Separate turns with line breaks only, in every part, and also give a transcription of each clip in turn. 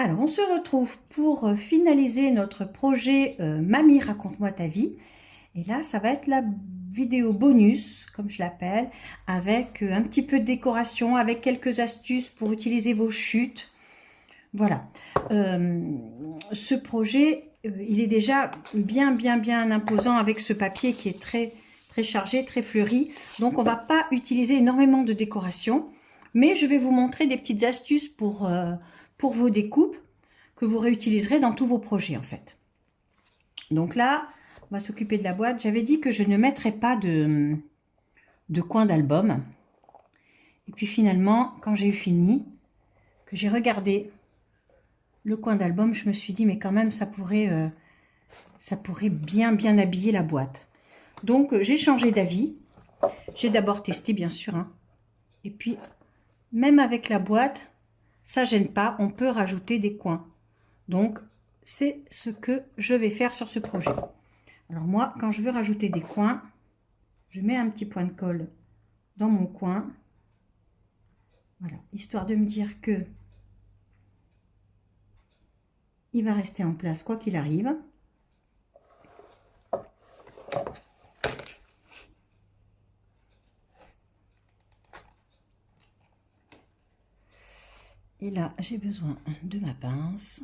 Alors, on se retrouve pour finaliser notre projet Mamie, raconte-moi ta vie. Et là, ça va être la vidéo bonus, comme je l'appelle, avec un petit peu de décoration, avec quelques astuces pour utiliser vos chutes. Voilà. Ce projet, il est déjà bien imposant avec ce papier qui est très chargé, très fleuri. Donc, on va pas utiliser énormément de décoration, mais je vais vous montrer des petites astuces pour vos découpes que vous réutiliserez dans tous vos projets en fait. Donc là, on va s'occuper de la boîte. J'avais dit que je ne mettrais pas de coin d'album. Et puis finalement, quand j'ai eu fini, que j'ai regardé le coin d'album, je me suis dit, mais quand même, ça pourrait bien habiller la boîte. Donc, j'ai changé d'avis. J'ai d'abord testé, bien sûr. Hein. Et puis, même avec la boîte, ça ne gêne pas. On peut rajouter des coins. Donc, c'est ce que je vais faire sur ce projet. Alors moi, quand je veux rajouter des coins, je mets un petit point de colle dans mon coin. Voilà, histoire de me dire que il va rester en place quoi qu'il arrive. Et là, j'ai besoin de ma pince.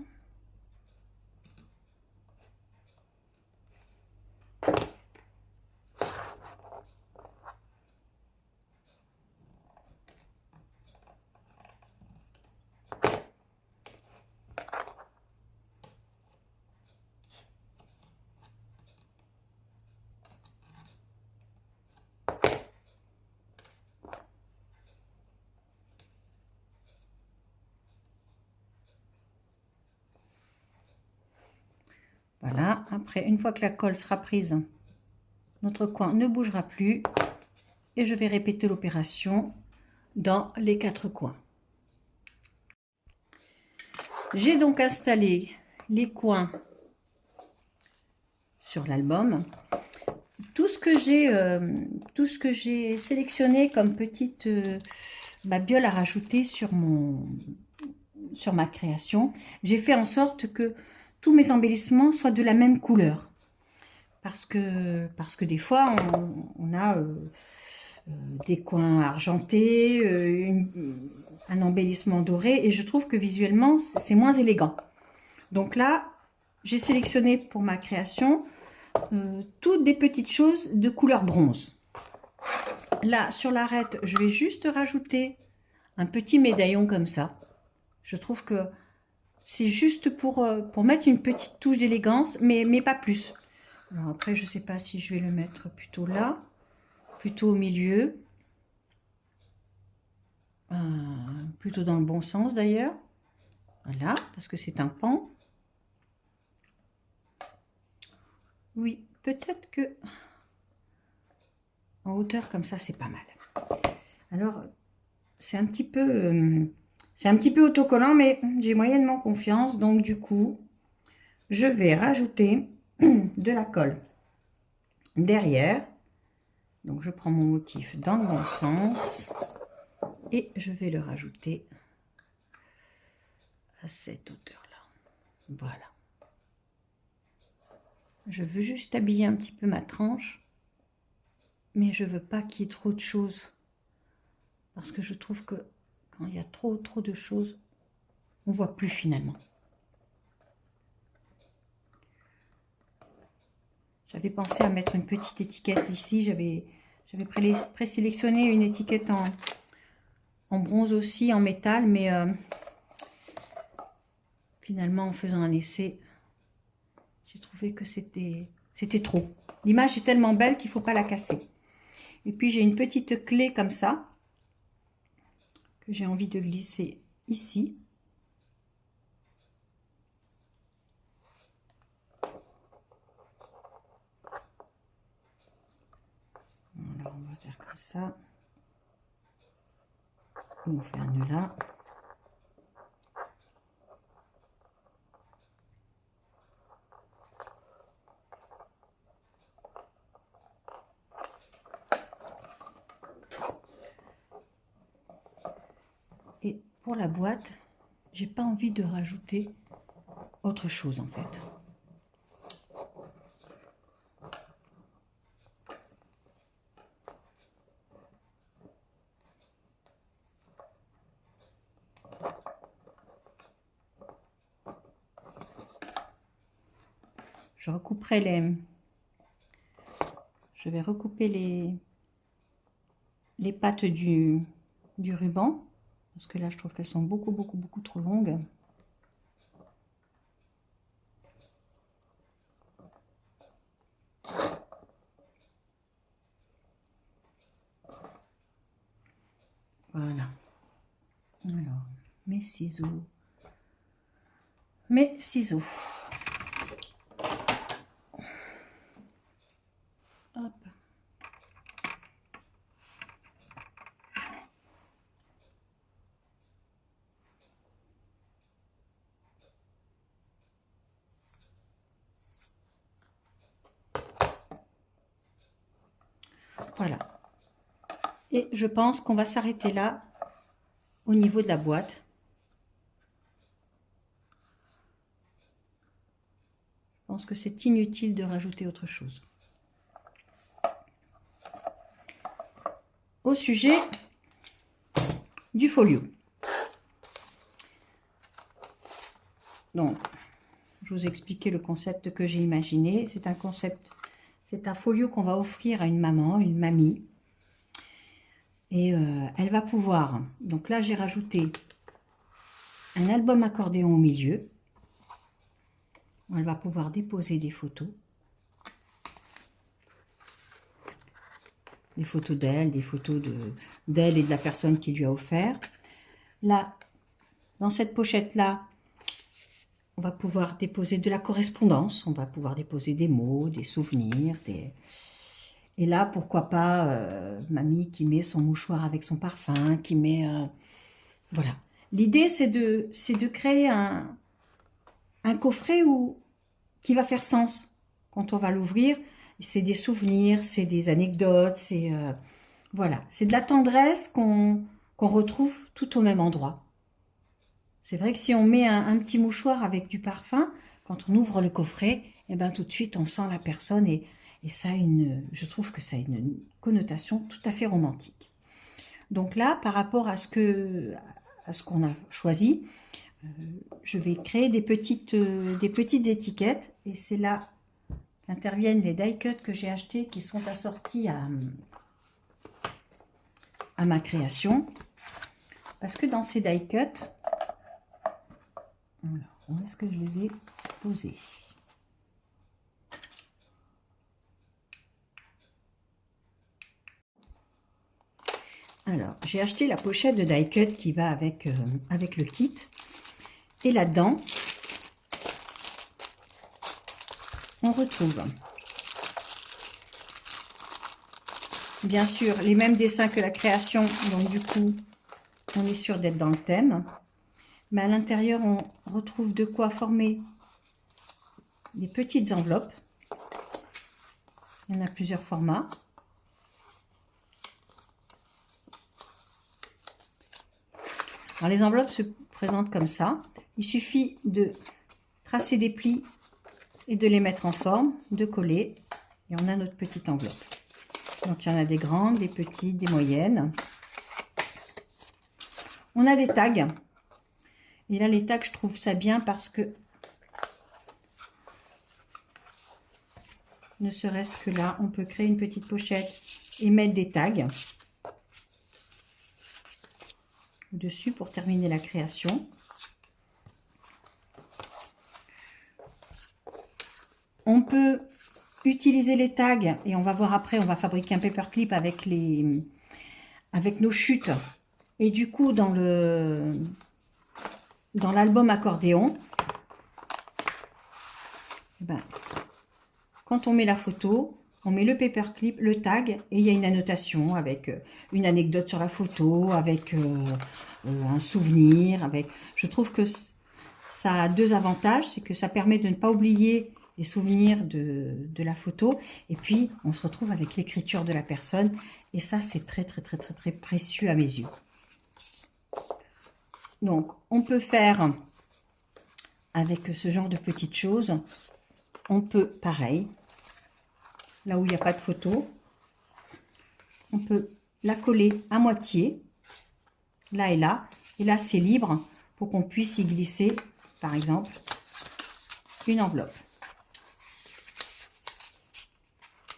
Voilà, après, une fois que la colle sera prise, notre coin ne bougera plus. Et je vais répéter l'opération dans les 4 coins. J'ai donc installé les coins sur l'album. Tout ce que j'ai sélectionné comme petite biole à rajouter sur ma création, j'ai fait en sorte que tous mes embellissements soient de la même couleur. Parce que des fois, on a des coins argentés, un embellissement doré, et je trouve que visuellement, c'est moins élégant. Donc là, j'ai sélectionné pour ma création toutes des petites choses de couleur bronze. Là, sur l'arête, je vais juste rajouter un petit médaillon comme ça. Je trouve que c'est juste pour mettre une petite touche d'élégance, mais pas plus. Alors après, je ne sais pas si je vais le mettre plutôt là, plutôt au milieu. Plutôt dans le bon sens d'ailleurs. Voilà, parce que c'est un pan. Oui, peut-être que en hauteur comme ça, c'est pas mal. Alors, c'est un petit peu autocollant, mais j'ai moyennement confiance. Donc, du coup, je vais rajouter de la colle derrière. Donc, je prends mon motif dans le bon sens et je vais le rajouter à cette hauteur-là. Voilà. Je veux juste habiller un petit peu ma tranche, mais je veux pas qu'il y ait trop de choses. Parce que je trouve que quand il y a trop de choses, on voit plus finalement. J'avais pensé à mettre une petite étiquette ici. J'avais présélectionné une étiquette en bronze aussi, en métal, mais finalement, en faisant un essai, j'ai trouvé que c'était trop. L'image est tellement belle qu'il ne faut pas la casser. Et puis, j'ai une petite clé comme ça, que j'ai envie de glisser ici. Alors, on va faire comme ça. On fait un nœud là. Et pour la boîte, j'ai pas envie de rajouter autre chose en fait. Je recouperai je vais recouper les pattes du ruban, parce que là je trouve qu'elles sont beaucoup trop longues. Voilà. Alors, mes ciseaux. Mes ciseaux. Hop. Voilà. Et je pense qu'on va s'arrêter là au niveau de la boîte. Je pense que c'est inutile de rajouter autre chose. Au sujet du folio. Donc, je vous ai expliqué le concept que j'ai imaginé. C'est un concept, c'est un folio qu'on va offrir à une maman, une mamie. Et elle va pouvoir, donc là j'ai rajouté un album accordéon au milieu. Elle va pouvoir déposer des photos. Des photos d'elle, des photos d'elle et de la personne qui lui a offert. Là, dans cette pochette-là, on va pouvoir déposer de la correspondance. On va pouvoir déposer des mots, des souvenirs. Et là, pourquoi pas mamie qui met son mouchoir avec son parfum, qui met... voilà. L'idée, c'est de créer un coffret qui va faire sens quand on va l'ouvrir. C'est des souvenirs, c'est des anecdotes, c'est voilà, c'est de la tendresse qu'on retrouve tout au même endroit. C'est vrai que si on met un petit mouchoir avec du parfum, quand on ouvre le coffret, et ben tout de suite on sent la personne et ça a je trouve que ça a une connotation tout à fait romantique. Donc là, par rapport à ce qu'on a choisi, je vais créer des petites étiquettes et c'est là qu'interviennent les die cuts que j'ai achetés qui sont assortis à ma création. Parce que dans ces die cuts, alors, où est-ce que je les ai posés? Alors, j'ai acheté la pochette de die cut qui va avec le kit. Et là-dedans, on retrouve bien sûr les mêmes dessins que la création. Donc du coup, on est sûr d'être dans le thème. Mais à l'intérieur, on retrouve de quoi former des petites enveloppes. Il y en a plusieurs formats. Alors, les enveloppes se présentent comme ça. Il suffit de tracer des plis et de les mettre en forme, de coller. Et on a notre petite enveloppe. Donc, il y en a des grandes, des petites, des moyennes. On a des tags. Et là, les tags, je trouve ça bien parce que, ne serait-ce que là, on peut créer une petite pochette et mettre des tags dessus pour terminer la création. On peut utiliser les tags et on va voir après, on va fabriquer un paperclip avec nos chutes. Et du coup, dans l'album accordéon, quand on met la photo, on met le paperclip, le tag, et il y a une annotation avec une anecdote sur la photo, avec un souvenir. Je trouve que ça a deux avantages, c'est que ça permet de ne pas oublier les souvenirs de la photo, et puis on se retrouve avec l'écriture de la personne, et ça c'est très précieux à mes yeux. Donc, on peut faire avec ce genre de petites choses. On peut, pareil, là où il n'y a pas de photo, on peut la coller à moitié, là et là. Et là, c'est libre pour qu'on puisse y glisser, par exemple, une enveloppe.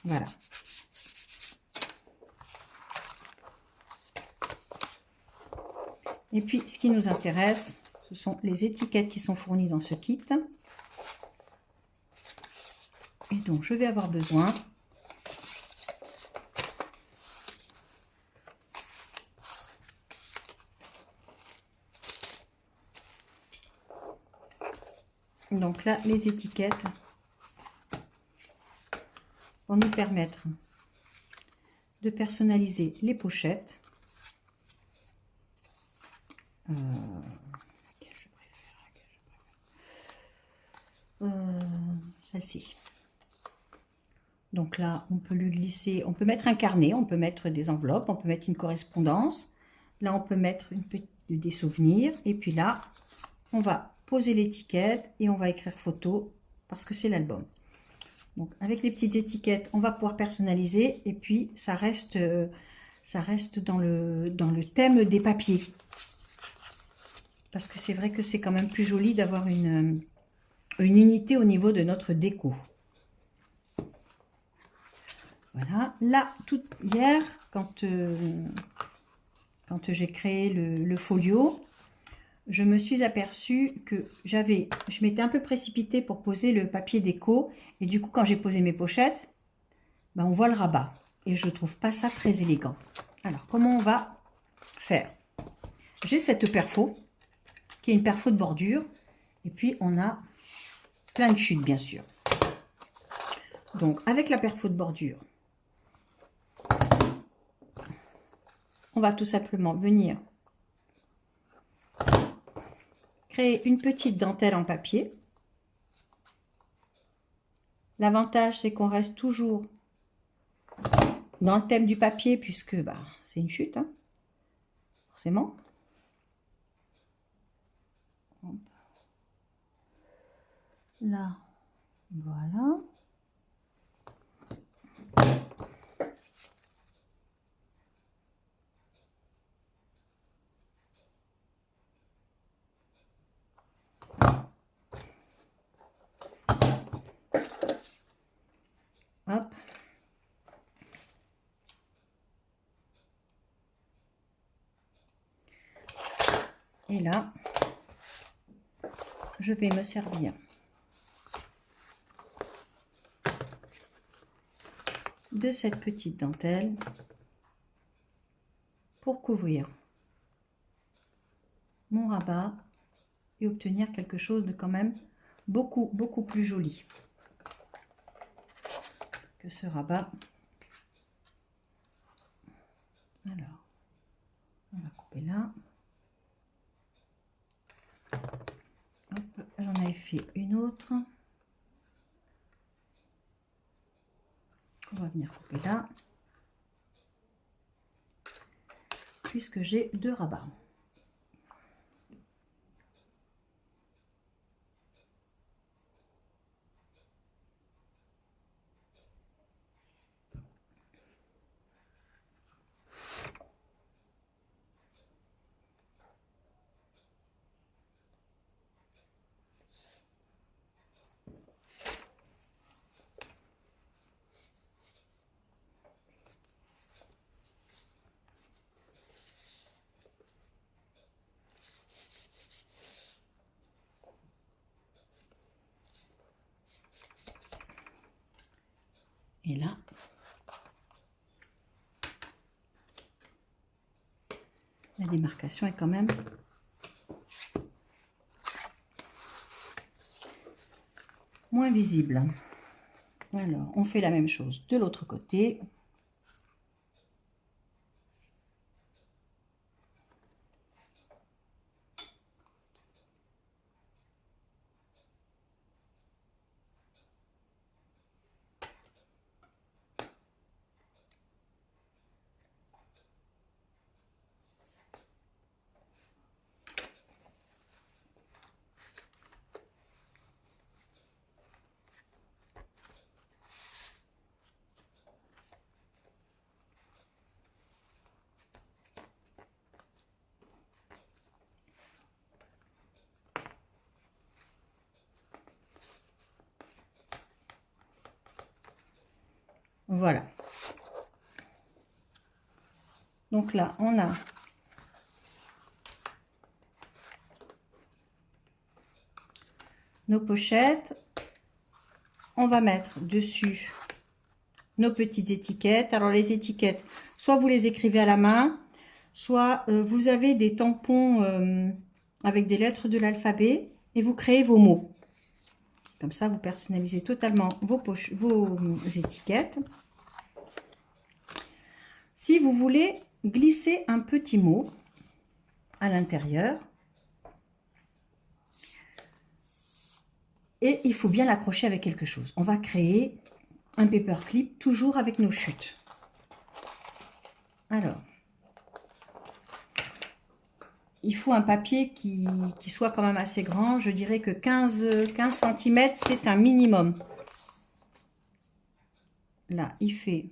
Voilà. Et puis, ce qui nous intéresse, ce sont les étiquettes qui sont fournies dans ce kit. Et donc, je vais avoir besoin donc là, les étiquettes vont nous permettre de personnaliser les pochettes. Celle-ci. Donc là, on peut lui glisser, on peut mettre un carnet, on peut mettre des enveloppes, on peut mettre une correspondance. Là, on peut mettre des souvenirs. Et puis là, on va poser l'étiquette et on va écrire photo parce que c'est l'album. Donc avec les petites étiquettes, on va pouvoir personnaliser et puis ça reste dans le thème des papiers. Parce que c'est vrai que c'est quand même plus joli d'avoir une unité au niveau de notre déco. Voilà, là, hier, quand j'ai créé le folio, je me suis aperçue que je m'étais un peu précipitée pour poser le papier déco, et du coup, quand j'ai posé mes pochettes, ben, on voit le rabat, et je ne trouve pas ça très élégant. Alors, comment on va faire? J'ai cette perfo, qui est une perfo de bordure, et puis on a plein de chutes, bien sûr. Donc, avec la perfo de bordure, on va tout simplement venir créer une petite dentelle en papier. L'avantage, c'est qu'on reste toujours dans le thème du papier, puisque bah, c'est une chute, hein, forcément. Là, voilà. Hop. Et là, je vais me servir de cette petite dentelle pour couvrir mon rabat et obtenir quelque chose de quand même beaucoup plus joli que ce rabat. Alors, on va couper là. J'en avais fait une autre. On va venir couper là. Puisque j'ai deux rabats. Et là, la démarcation est quand même moins visible. Alors, on fait la même chose de l'autre côté. Voilà. Donc là, on a nos pochettes. On va mettre dessus nos petites étiquettes. Alors les étiquettes, soit vous les écrivez à la main, soit vous avez des tampons avec des lettres de l'alphabet et vous créez vos mots. Comme ça, vous personnalisez totalement vos étiquettes. Si vous voulez glisser un petit mot à l'intérieur, et il faut bien l'accrocher avec quelque chose. On va créer un paperclip toujours avec nos chutes. Alors, il faut un papier qui soit quand même assez grand. Je dirais que 15 cm, c'est un minimum. Là, il fait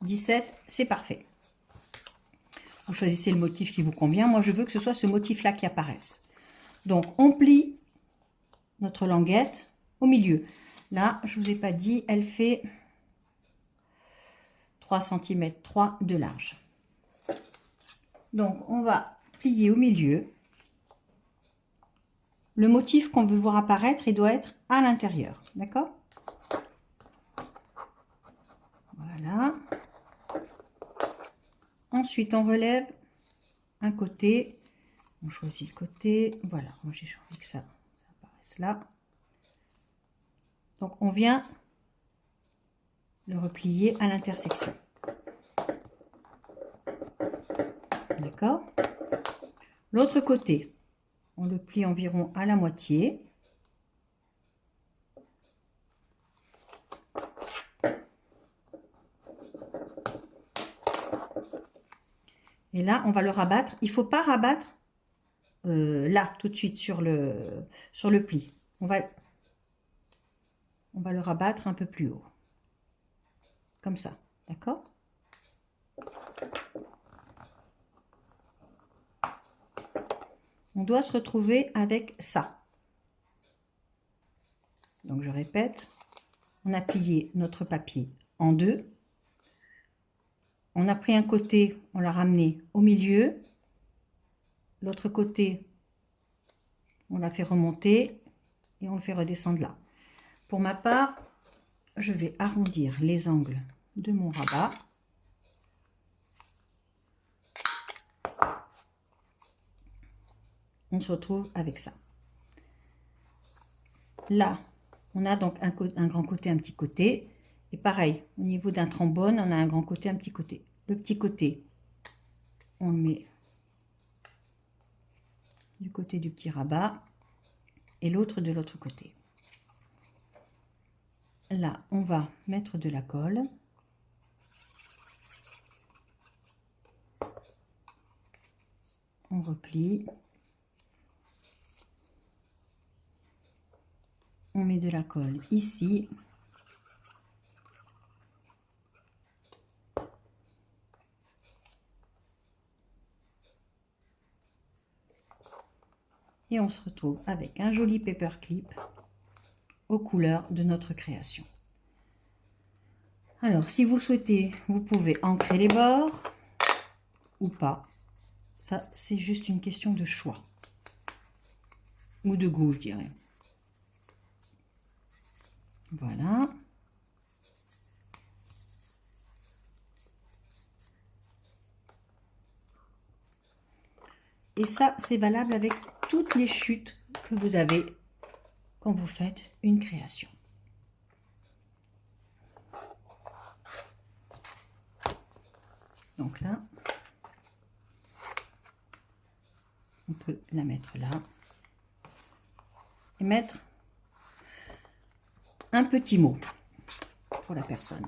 17, c'est parfait. Vous choisissez le motif qui vous convient. Moi, je veux que ce soit ce motif-là qui apparaisse. Donc, on plie notre languette au milieu. Là, je ne vous ai pas dit, elle fait 3 cm 3 de large. Donc, on va plier au milieu. Le motif qu'on veut voir apparaître, il doit être à l'intérieur. D'accord? Voilà. Ensuite, on relève un côté. On choisit le côté. Voilà, moi j'ai envie que ça apparaisse là. Donc, on vient le replier à l'intersection. D'accord? L'autre côté, on le plie environ à la moitié. Et là, on va le rabattre. Il ne faut pas rabattre là, tout de suite, sur le pli. On va le rabattre un peu plus haut. Comme ça, d'accord? On doit se retrouver avec ça. Donc, je répète, on a plié notre papier en deux. On a pris un côté, on l'a ramené au milieu. L'autre côté, on l'a fait remonter et on le fait redescendre là. Pour ma part, je vais arrondir les angles de mon rabat. On se retrouve avec ça. Là, on a donc un grand côté, un petit côté. Et pareil, au niveau d'un trombone, on a un grand côté, un petit côté. Le petit côté, on le met du côté du petit rabat et l'autre de l'autre côté. Là, on va mettre de la colle. On replie. On met de la colle ici. Et on se retrouve avec un joli paperclip aux couleurs de notre création. Alors, si vous le souhaitez, vous pouvez ancrer les bords ou pas. Ça, c'est juste une question de choix. Ou de goût, je dirais. Voilà. Et ça, c'est valable avec toutes les chutes que vous avez quand vous faites une création. Donc là, on peut la mettre là et mettre un petit mot pour la personne.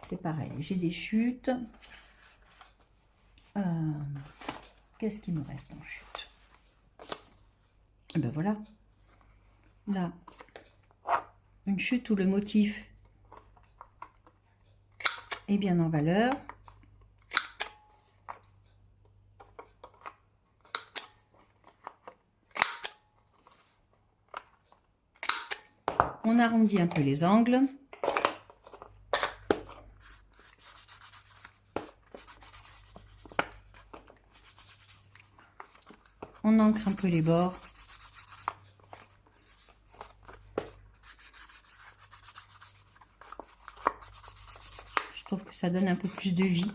C'est pareil, j'ai des chutes. Qu'est-ce qui me reste en chute? Et ben voilà. Là, une chute où le motif est bien en valeur. On arrondit un peu les angles. on encre un peu les bords. Je trouve que ça donne un peu plus de vie.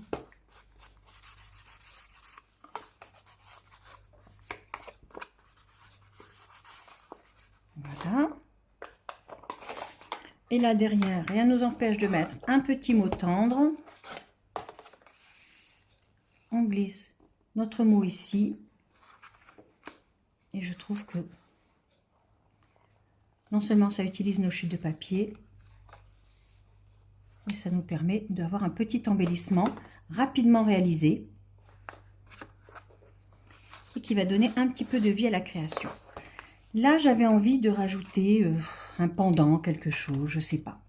Voilà. Et là derrière, rien ne nous empêche de mettre un petit mot tendre. On glisse notre mot ici. Et je trouve que non seulement ça utilise nos chutes de papier, et ça nous permet d'avoir un petit embellissement rapidement réalisé et qui va donner un petit peu de vie à la création. Là, j'avais envie de rajouter un pendant, quelque chose, je sais pas.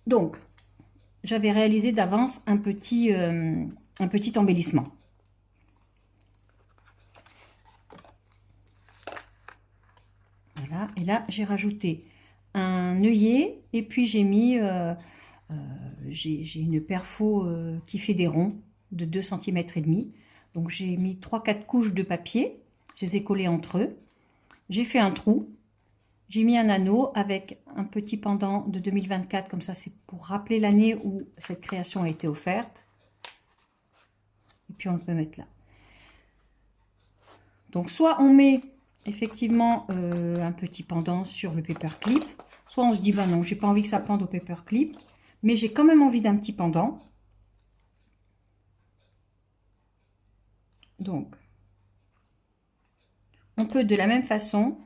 Donc, j'avais réalisé d'avance un petit embellissement. Voilà, et là, j'ai rajouté un œillet et puis j'ai mis, j'ai une perfo qui fait des ronds de 2 cm et demi. Donc, j'ai mis 3-4 couches de papier, je les ai collés entre eux. J'ai fait un trou. J'ai mis un anneau avec un petit pendant de 2024, comme ça c'est pour rappeler l'année où cette création a été offerte. Et puis on le peut mettre là. Donc soit on met effectivement un petit pendant sur le paperclip, soit on se dit bah non, j'ai pas envie que ça pende au paperclip, mais j'ai quand même envie d'un petit pendant. Donc on peut de la même façon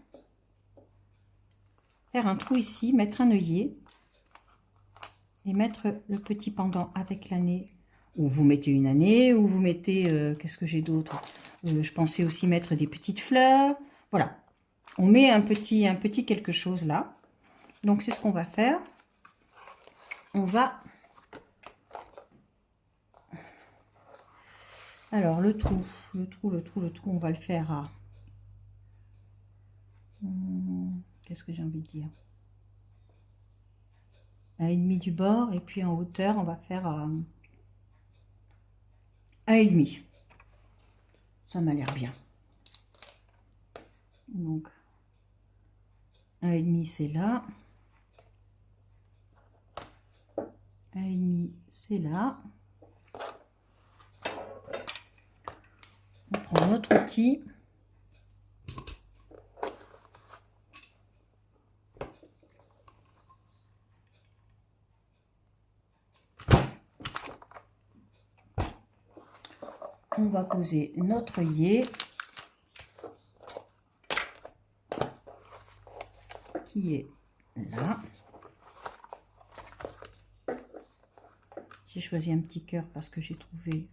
faire un trou ici, mettre un œillet et mettre le petit pendant avec l'année. Ou vous mettez une année, ou vous mettez, qu'est-ce que j'ai d'autre, je pensais aussi mettre des petites fleurs. Voilà, on met un petit quelque chose là. Donc c'est ce qu'on va faire. On va... Alors le trou, on va le faire à... Qu'est-ce que j'ai envie de dire, 1,5 du bord, et puis en hauteur on va faire à 1,5. Ça m'a l'air bien. Donc 1,5 c'est là, 1,5 c'est là. On prend notre outil. On va poser notre œillet qui est là. J'ai choisi un petit cœur parce que j'ai trouvé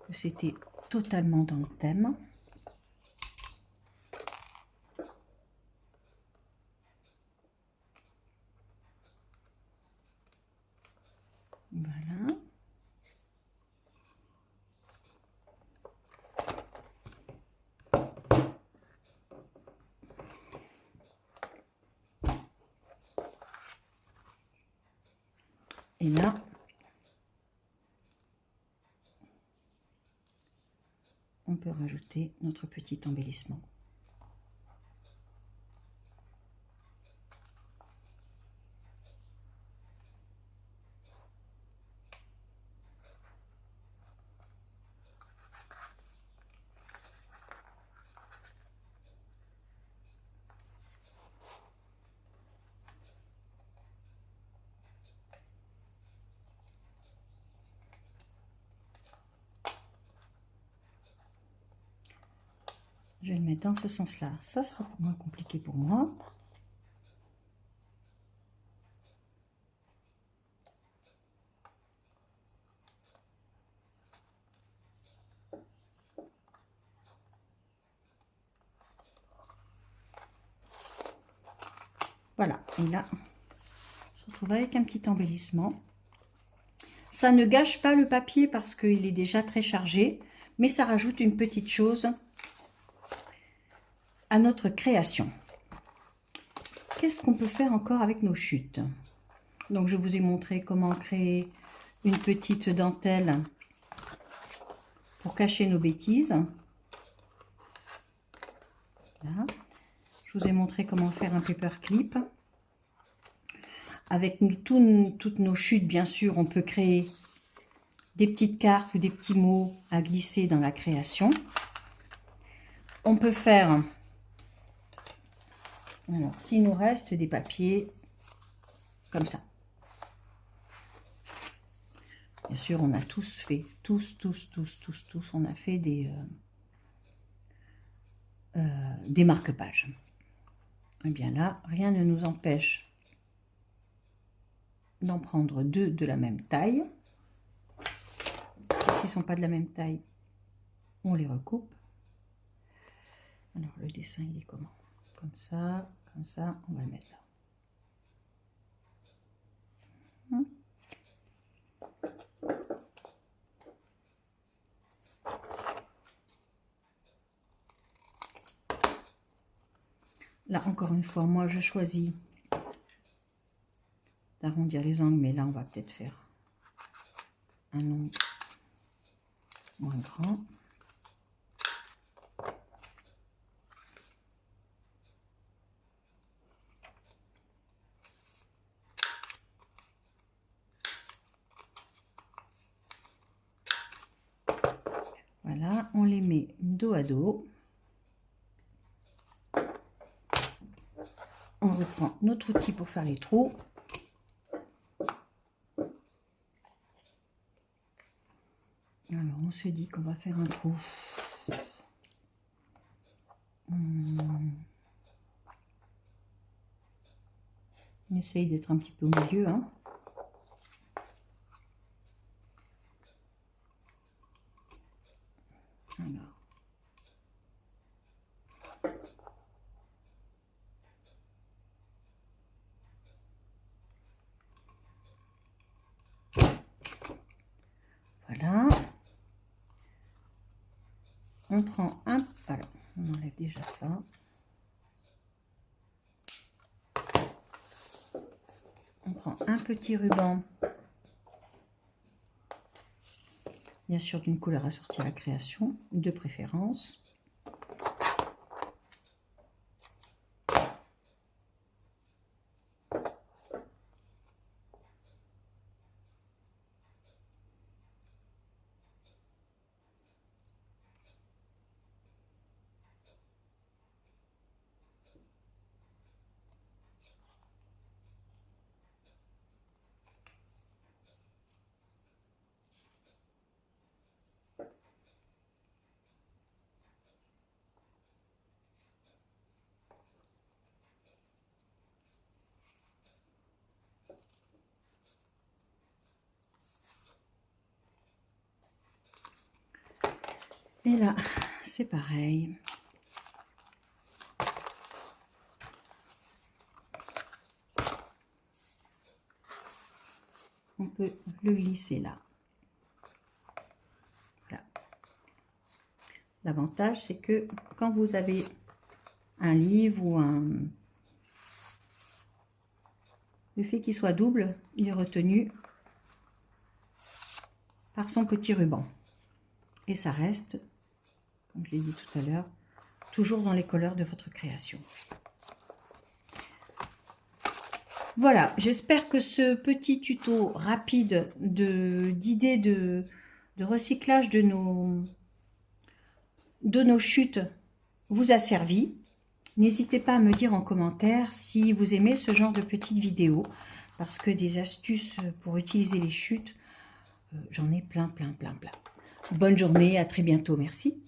que c'était totalement dans le thème. Voilà. Et là, on peut rajouter notre petit embellissement. Je vais le mettre dans ce sens-là. Ça sera moins compliqué pour moi. Voilà. Et là, je se retrouve avec un petit embellissement. Ça ne gâche pas le papier parce qu'il est déjà très chargé, mais ça rajoute une petite chose à notre création. Qu'est-ce qu'on peut faire encore avec nos chutes? Donc je vous ai montré comment créer une petite dentelle pour cacher nos bêtises. Là. Je vous ai montré comment faire un paperclip. Avec toutes nos chutes, bien sûr, on peut créer des petites cartes ou des petits mots à glisser dans la création. On peut faire, alors s'il nous reste des papiers comme ça. Bien sûr, on a tous fait, tous, on a fait des marque-pages. Et bien là, rien ne nous empêche d'en prendre deux de la même taille. S'ils ne sont pas de la même taille, on les recoupe. Alors, le dessin, il est comment? Comme ça, on va le mettre là. Là, encore une fois, moi, je choisis d'arrondir les angles, mais là, on va peut-être faire un ongle moins grand. Voilà, on les met dos à dos. On reprend notre outil pour faire les trous. Alors, on se dit qu'on va faire un trou. On essaye d'être un petit peu au milieu, hein. Alors. Voilà. On prend un... Alors, on enlève déjà ça. On prend un petit ruban. Bien sûr, d'une couleur assortie à la création, de préférence. Et là, c'est pareil. On peut le glisser là. Voilà. L'avantage, c'est que quand vous avez un livre ou le fait qu'il soit double, il est retenu par son petit ruban. Et ça reste, comme je l'ai dit tout à l'heure, toujours dans les couleurs de votre création. Voilà, j'espère que ce petit tuto rapide d'idées de recyclage de nos chutes vous a servi. N'hésitez pas à me dire en commentaire si vous aimez ce genre de petites vidéos, parce que des astuces pour utiliser les chutes, j'en ai plein. Bonne journée, à très bientôt, merci.